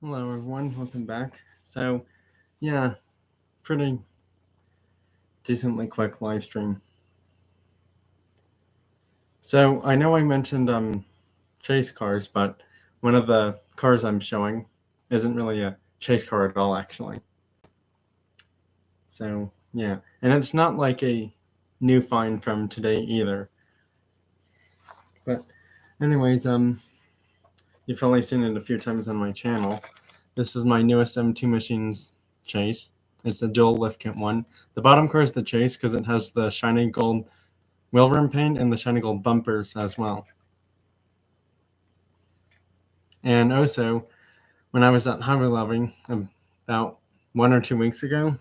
Hello everyone, welcome back. So yeah, pretty decently quick live stream. So I know I mentioned chase cars, but one of the cars I'm showing isn't really a chase car at all actually. So yeah, and it's not like a new find from today either. But anyways, you've probably seen it a few times on my channel. This is my newest M2 Machines chase. It's the dual lift kit one. The bottom car is the chase because it has the shiny gold wheel rim paint and the shiny gold bumpers as well. And also, when I was at Hobby Lobby about 1 or 2 weeks ago,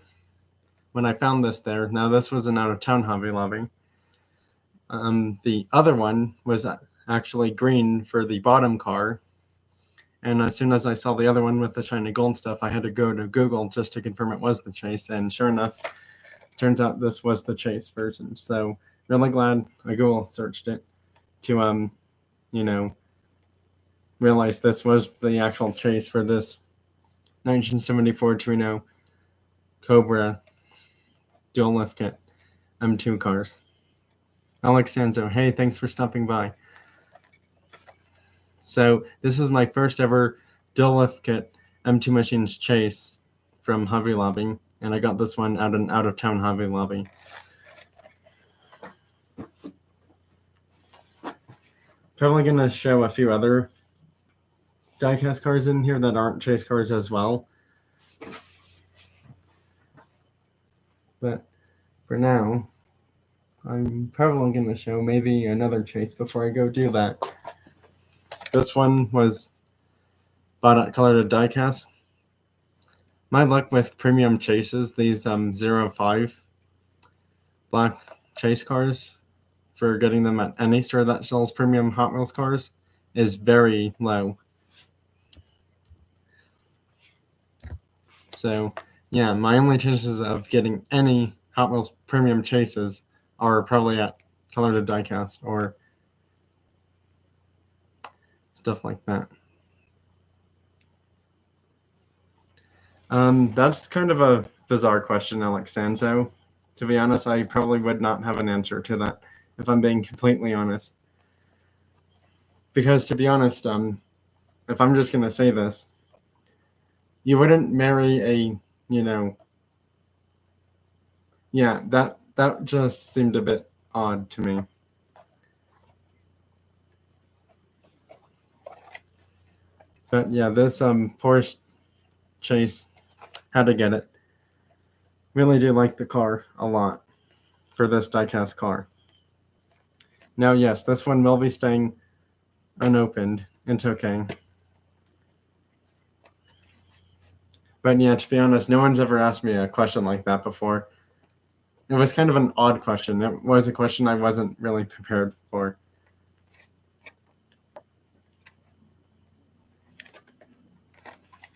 when I found this there, now this was an out-of-town Hobby Lobby, the other one was actually green for the bottom car. And as soon as I saw the other one with the shiny gold stuff, I had to go to Google just to confirm it was the chase. And sure enough, turns out this was the chase version. So really glad I Google searched it to, realize this was the actual chase for this 1974 Torino Cobra dual lift kit M2 cars. Alex Sanzo, hey, thanks for stopping by. So this is my first ever dual lift kit M2 Machines chase from Hobby Lobby, and I got this one at an out-of-town Hobby Lobby. Probably going to show a few other diecast cars in here that aren't chase cars as well. But for now, I'm probably going to show maybe another chase before I go do that. This one was bought at Colored Diecast. My luck with premium chases, these 05 black chase cars, for getting them at any store that sells premium Hot Wheels cars, is very low. So yeah, my only chances of getting any Hot Wheels premium chases are probably at Colored Diecast or stuff like that. That's kind of a bizarre question, Alex Sanzo. To be honest, I probably would not have an answer to that, if I'm being completely honest. Because to be honest, if I'm just gonna say this, you wouldn't marry a, yeah, that just seemed a bit odd to me. But yeah, this Porsche chase, had to get it. Really do like the car a lot for this diecast car. Now, yes, this one will be staying unopened. It's okay. But yeah, to be honest, no one's ever asked me a question like that before. It was kind of an odd question. It was a question I wasn't really prepared for.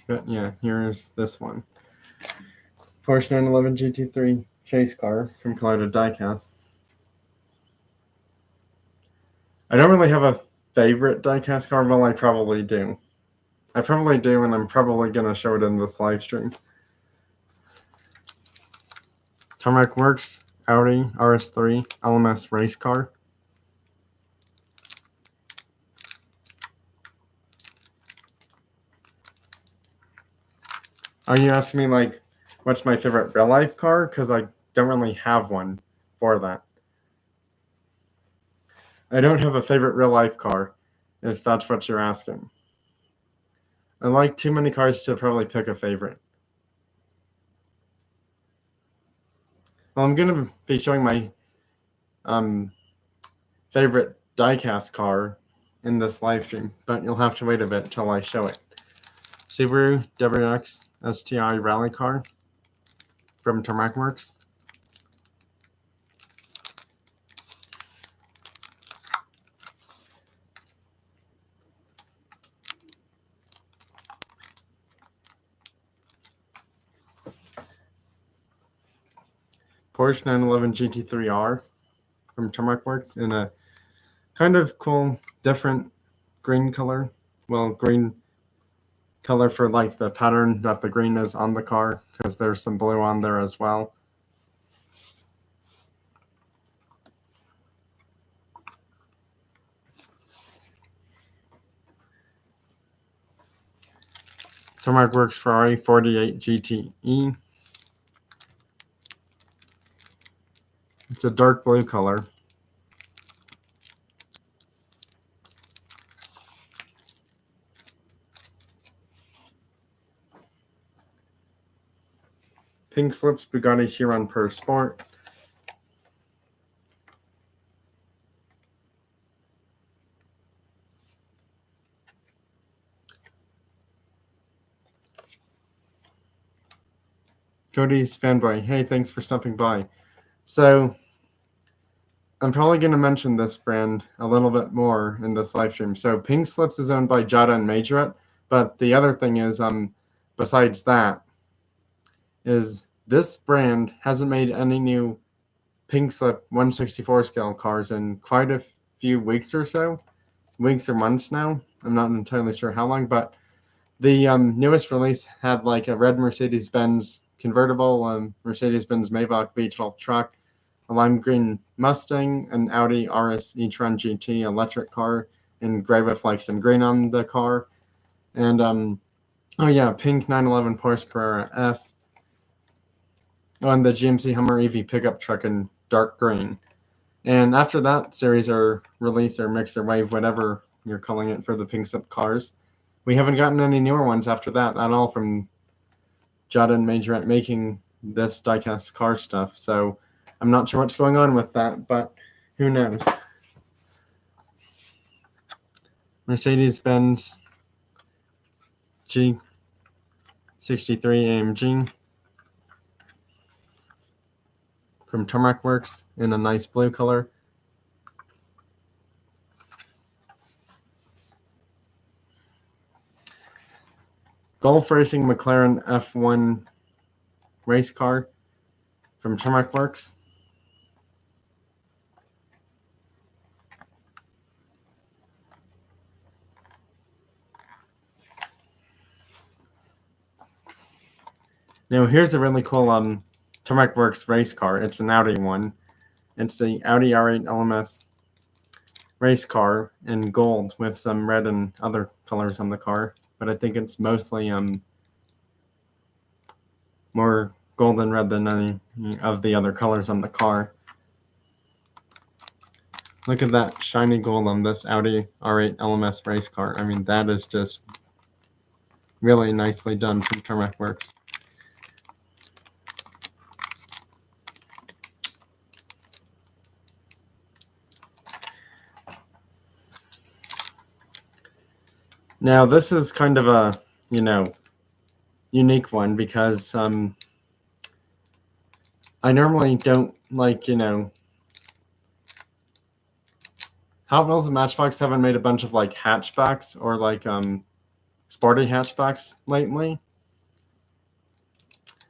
But yeah, here's this one. Porsche 911 GT3 chase car from Colored Diecast. I don't really have a favorite diecast car. Well, I probably do. I probably do, and I'm probably going to show it in this live stream. Tarmac Works Audi RS3 LMS race car. Are you asking me, like, what's my favorite real-life car? Because I don't really have one for that. I don't have a favorite real-life car, if that's what you're asking. I like too many cars to probably pick a favorite. Well, I'm going to be showing my favorite diecast car in this live stream, but you'll have to wait a bit till I show it. Subaru WX STI rally car from Tarmac Works. Porsche 911 GT3R from Tarmac Works in a kind of cool, different green color. Well, green color for like the pattern that the green is on the car, because there's some blue on there as well. Tarmac Works Ferrari 48 GTE. It's a dark blue color. Pink slips Bugatti Chiron Per Sport. Cody's fanboy. Hey, thanks for stopping by. So I'm probably going to mention this brand a little bit more in this live stream. So Pink Slips is owned by Jada and Majorette, but the other thing is, besides that, is this brand hasn't made any new Pink Slip 164 scale cars in quite a few weeks or so, weeks or months now. I'm not entirely sure how long, but the newest release had like a red Mercedes-Benz convertible, Mercedes-Benz Maybach V12 truck, a lime green Mustang, an Audi RS e-tron GT electric car in gray with like some green on the car, and pink 911 Porsche Carrera S, and the GMC Hummer EV pickup truck in dark green. And after that series or release or mix or wave, whatever you're calling it for the Pink Slip cars, we haven't gotten any newer ones after that at all from Jada and Majorette making this diecast car stuff. So I'm not sure what's going on with that, but who knows? Mercedes-Benz G63 AMG from Tarmac Works in a nice blue color. Golf Racing McLaren F1 race car from Tarmac Works. Now here's a really cool Tarmac Works race car. It's an Audi one. It's the Audi R8 LMS race car in gold with some red and other colors on the car, but I think it's mostly more gold and red than any of the other colors on the car. Look at that shiny gold on this Audi R8 LMS race car. I mean, that is just really nicely done from Tarmac Works. Now, this is kind of a, unique one because I normally don't like, Hot Wheels and Matchbox haven't made a bunch of like hatchbacks or like sporty hatchbacks lately.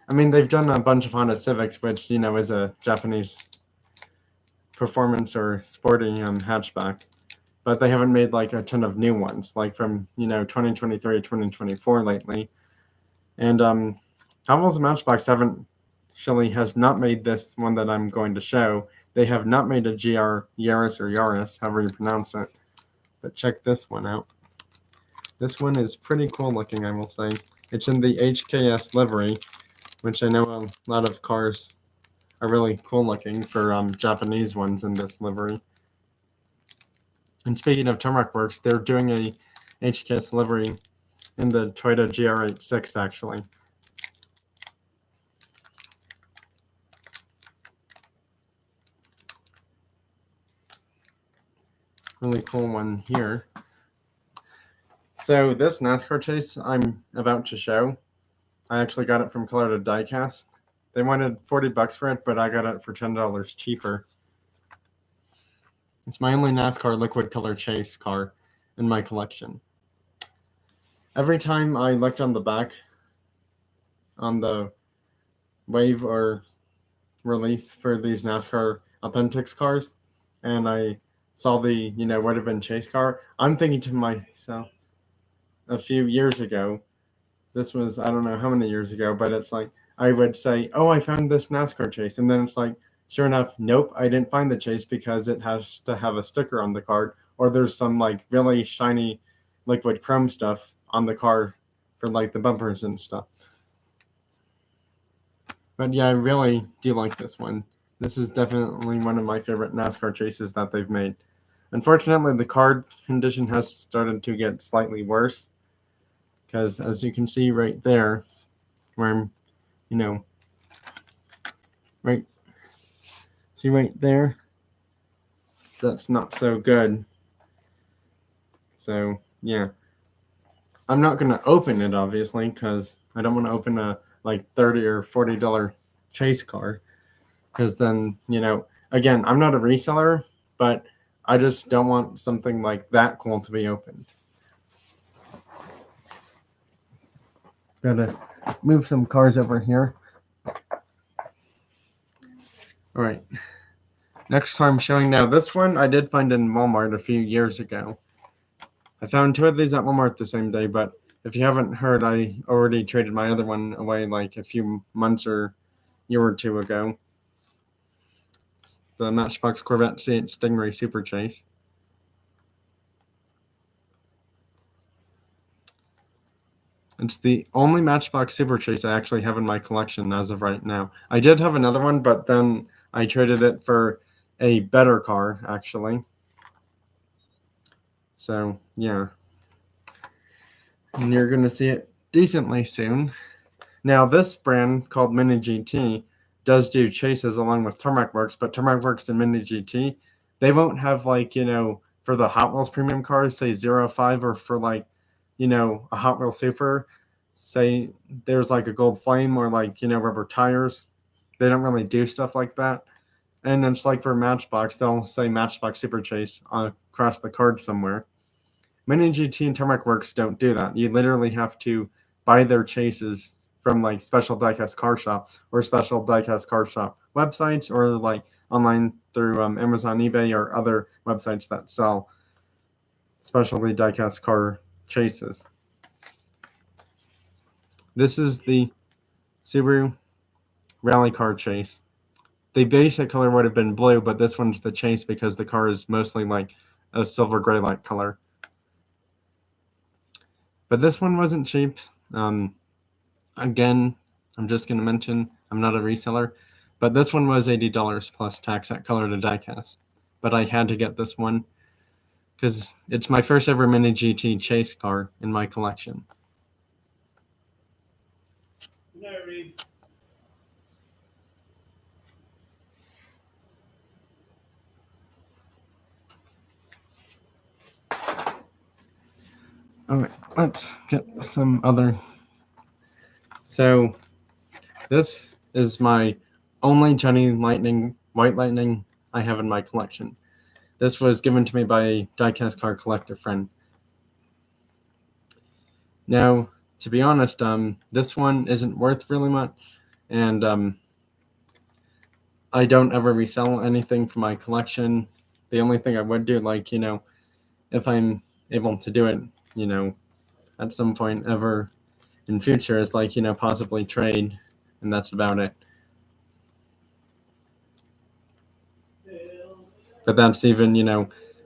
I mean, they've done a bunch of Honda Civics, which, is a Japanese performance or sporty hatchback. But they haven't made like a ton of new ones, like from 2023, 2024 lately. And Hot Wheels and Matchbox has not made this one that I'm going to show. They have not made a GR Yaris or Yaris, however you pronounce it. But check this one out. This one is pretty cool looking, I will say. It's in the HKS livery, which I know a lot of cars are really cool looking for Japanese ones in this livery. And speaking of Tarmac Works, they're doing a HKS livery in the Toyota GR86 actually. Really cool one here. So this NASCAR chase I'm about to show, I actually got it from Color to Diecast. They wanted $40 for it, but I got it for $10 cheaper. It's my only NASCAR liquid color chase car in my collection. Every time I looked on the back on the wave or release for these NASCAR Authentics cars, and I saw the would have been chase car, I'm thinking to myself a few years ago, This was, I don't know how many years ago, but it's like I would say, "Oh, I found this NASCAR chase," and then it's like, sure enough, nope, I didn't find the chase because it has to have a sticker on the card, or there's some like really shiny liquid chrome stuff on the car for like the bumpers and stuff. But yeah, I really do like this one. This is definitely one of my favorite NASCAR chases that they've made. Unfortunately, the card condition has started to get slightly worse because, as you can see right there, where I'm, you know, right, see right there, that's not so good. So yeah, I'm not gonna open it obviously because I don't want to open a like $30 or $40 chase car because then again, I'm not a reseller, but I just don't want something like that cool to be opened. Gotta move some cars over here. All right. Next car I'm showing now. This one I did find in Walmart a few years ago. I found two of these at Walmart the same day, but if you haven't heard, I already traded my other one away like a few months or year or two ago. It's the Matchbox Corvette C8 Stingray Super Chase. It's the only Matchbox Super Chase I actually have in my collection as of right now. I did have another one, but then I traded it for a better car, actually. So, yeah. And you're going to see it decently soon. Now, this brand called Mini GT does do chases along with Tarmac Works, but Tarmac Works and Mini GT, they won't have like, for the Hot Wheels premium cars, say 05, or for like, a Hot Wheels Super, say there's like a gold flame or like, rubber tires. They don't really do stuff like that. And then it's like for Matchbox, they'll say Matchbox Super Chase across the card somewhere. Mini GT and Tarmac Works don't do that. You literally have to buy their chases from like special diecast car shops or special diecast car shop websites, or like online through Amazon, eBay, or other websites that sell specialty diecast car chases. This is the Subaru Rally Car Chase. The basic color would have been blue, but this one's the chase because the car is mostly like a silver gray light color. But this one wasn't cheap. Again, I'm just going to mention I'm not a reseller, but this one was $80 plus tax at Color to Diecast. But I had to get this one because it's my first ever Mini GT chase car in my collection. No, Reed. All right, let's get some other. So this is my only Johnny Lightning, White Lightning I have in my collection. This was given to me by a diecast car collector friend. Now, to be honest, this one isn't worth really much, and I don't ever resell anything from my collection. The only thing I would do, like, if I'm able to do it, at some point ever in future, is like, possibly trade, and that's about it. But that's even,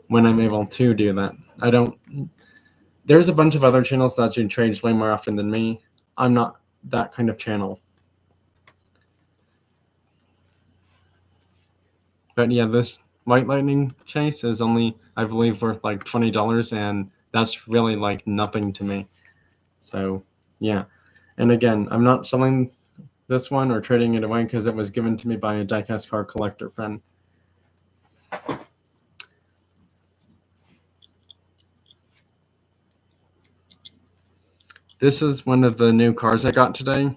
when I'm able to do that. I don't. There's a bunch of other channels that do trades way more often than me. I'm not that kind of channel. But yeah, this White Lightning chase is only, I believe, worth like $20, and that's really like nothing to me. So yeah. And again, I'm not selling this one or trading it away because it was given to me by a diecast car collector friend. This is one of the new cars I got today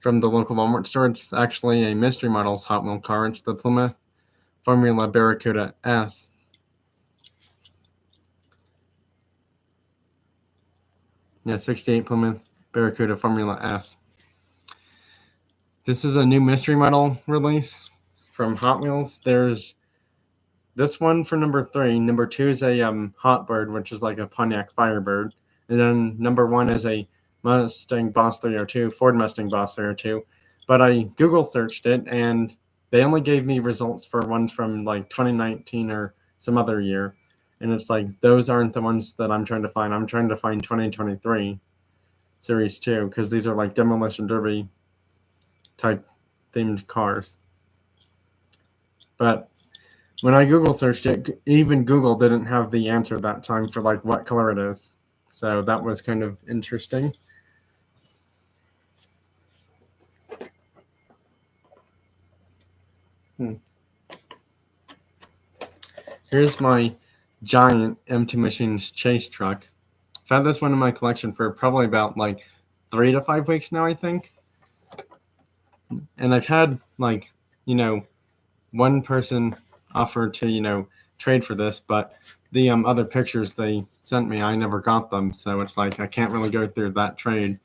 from the local Walmart store. It's actually a Mystery Models Hot Wheel car. It's the Plymouth Formula Barracuda S. Yeah, 68 Plymouth Barracuda Formula S. This is a new mystery model release from Hot Wheels. There's this one for number 3. Number 2 is a Hot Bird, which is like a Pontiac Firebird. And then number 1 is a Mustang Boss 302, Ford Mustang Boss 302, but I Google searched it and they only gave me results for ones from like 2019 or some other year. And it's like, those aren't the ones that I'm trying to find. I'm trying to find 2023 Series 2 because these are like demolition derby type themed cars. But when I Google searched it, even Google didn't have the answer that time for like what color it is. So that was kind of interesting. Here's my giant empty machines chase truck. I've had this one in my collection for probably about like 3 to 5 weeks now, I think. And I've had like, one person offer to, trade for this, but the other pictures they sent me, I never got them. So it's like I can't really go through that trade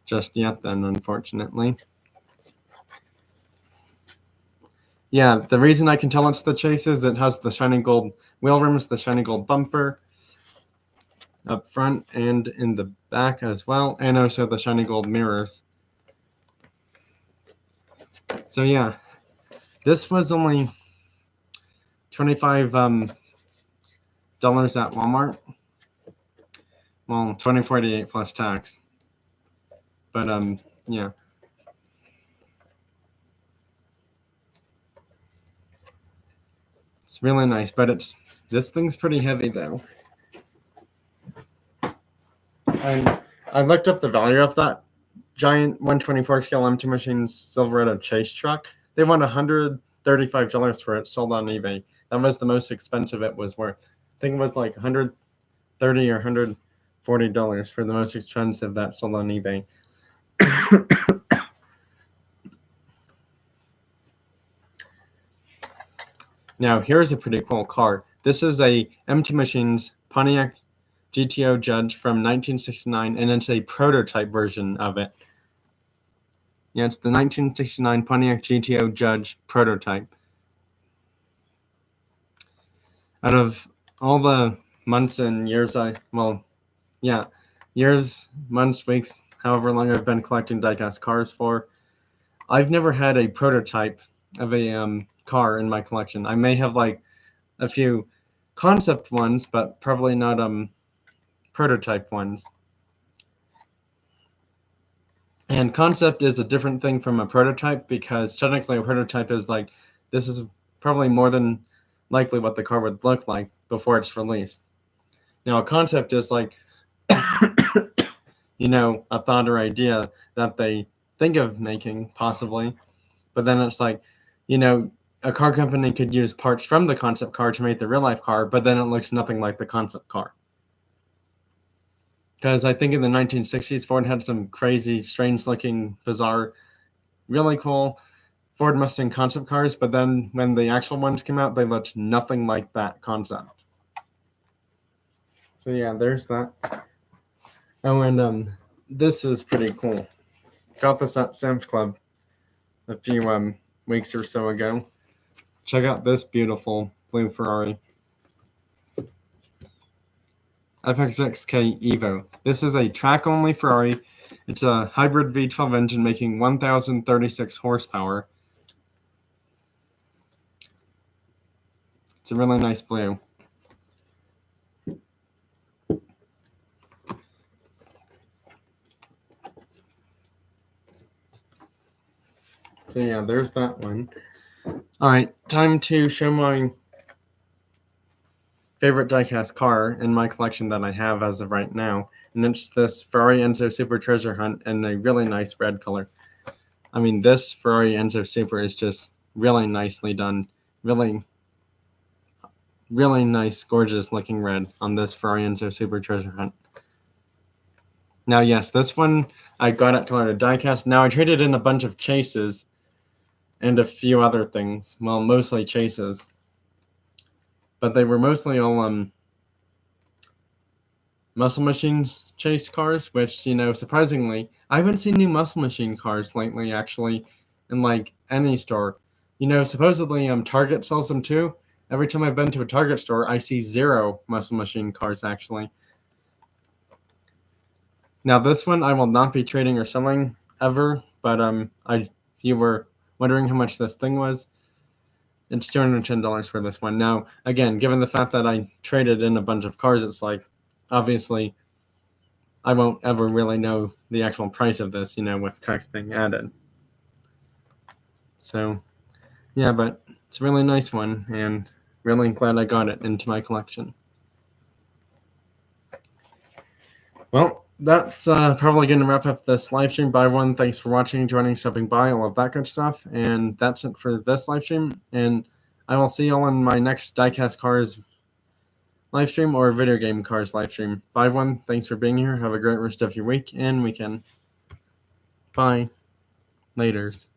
just yet then, unfortunately. Yeah, the reason I can tell it's the Chase is it has the shiny gold wheel rims, the shiny gold bumper up front and in the back as well, and also the shiny gold mirrors. So yeah, this was only $25 at Walmart. Well, $20.48 plus tax. But yeah. It's really nice, but this thing's pretty heavy though. And I looked up the value of that giant 124 scale empty machine Silverado Chase truck. They want $135 for it sold on eBay. That was the most expensive it was worth. I think it was like $130 or $140 for the most expensive that sold on eBay. Now, here's a pretty cool car. This is a Empty Machines Pontiac GTO Judge from 1969, and it's a prototype version of it. Yeah, it's the 1969 Pontiac GTO Judge prototype. Out of all the months and years years, months, weeks, however long I've been collecting diecast cars for, I've never had a prototype of a car in my collection. I may have like a few concept ones, but probably not prototype ones. And concept is a different thing from a prototype because technically a prototype is like, this is probably more than likely what the car would look like before it's released. Now, a concept is like, a thought or idea that they think of making possibly, but then it's like, a car company could use parts from the concept car to make the real life car, but then it looks nothing like the concept car. Because I think in the 1960s, Ford had some crazy, strange-looking, bizarre, really cool Ford Mustang concept cars, but then when the actual ones came out, they looked nothing like that concept. So yeah, there's that. Oh, and this is pretty cool. Got this at Sam's Club a few weeks or so ago. Check out this beautiful blue Ferrari. FXXK Evo. This is a track-only Ferrari. It's a hybrid V12 engine making 1,036 horsepower. It's a really nice blue. So yeah, there's that one. All right, time to show my favorite diecast car in my collection that I have as of right now, and it's this Ferrari Enzo Super Treasure Hunt in a really nice red color. I mean, this Ferrari Enzo Super is just really nicely done. Really, really nice, gorgeous looking red on this Ferrari Enzo Super Treasure Hunt. Now, yes, this one I got at Color Diecast. Now, I traded in a bunch of chases and a few other things. Well, mostly chases. But they were mostly all Muscle Machines chase cars, which, surprisingly, I haven't seen new Muscle Machine cars lately, actually, in, like, any store. Supposedly, Target sells them, too. Every time I've been to a Target store, I see 0 Muscle Machine cars, actually. Now this one I will not be trading or selling ever, but if you were wondering how much this thing was, it's $210 for this one. Now, again, given the fact that I traded in a bunch of cars, it's like, obviously, I won't ever really know the actual price of this, with tax being added. So, yeah, but it's a really nice one, and really glad I got it into my collection. Well, that's probably going to wrap up this live stream. Bye, everyone. Thanks for watching, joining, stopping by, all of that good stuff. And that's it for this live stream. And I will see you all in my next Diecast Cars live stream or video game cars live stream. Bye, everyone. Thanks for being here. Have a great rest of your week and weekend. Bye. Laters.